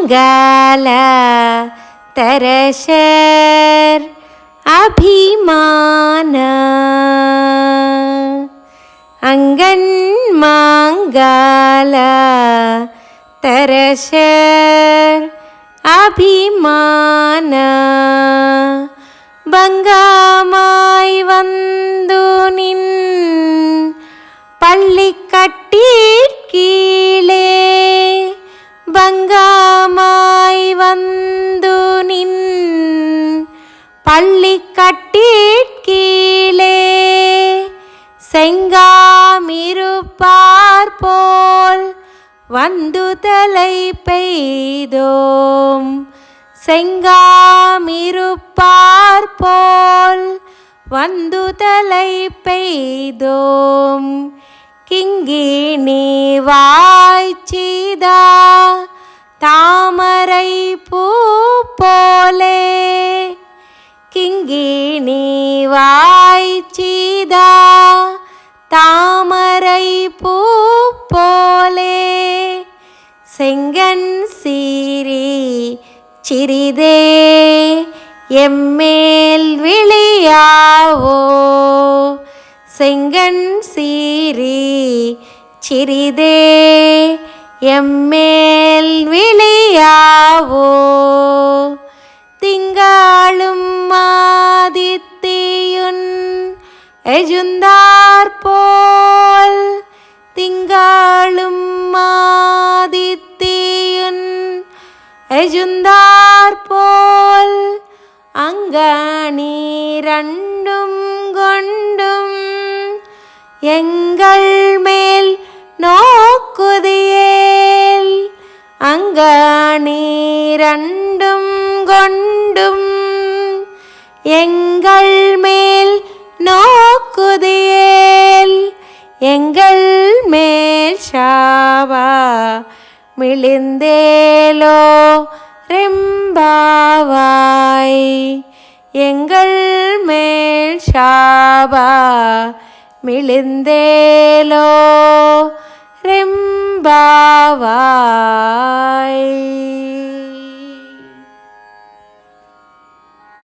மங்கள தரசர் அபிமான அங்கன் மங்கள தரசர் அபிமான பங்கமாய் வந்து நின் பள்ளிக்கட்டிற்கீழே பங்கமாய் வந்து நின் பள்ளிக்கட்டிற்கீழே செங்காமிருப்பார் போல் வந்து தலை பெய்தோம் செங்காமிருப்பார் போல் வந்து தலை பெய்தோம் கிங்கிணி வாய்ச்சிதா தாமரை பூ போலே கிங்கிணி வாய்ச்சிதா தாமரை பூ போலே செங்கன் சீரி சிறிதே எம்மேல் விழியாவோ செங்கன் சீரி சிறிதே எம்மேல் விழியாவோ திங்களும் ஆதித்தியுன் எஜுந்தார் போல் திங்களும் ஆதித்தியுன் எஜுந்தார் போல் அங்கனீரண்டும் கொண்டும் எங்கள் மேல் நோக்குதியேல் அங்கனீரண்டும் கொண்டும் எங்கள் மேல் நோக்குதியேல் எங்கள் மேல் சாவா மிளிந்தேலோ ரெம்பாவாய் எங்கள் மேல் சாபா மிளிந்தேலோ ரெம்பாவாய்.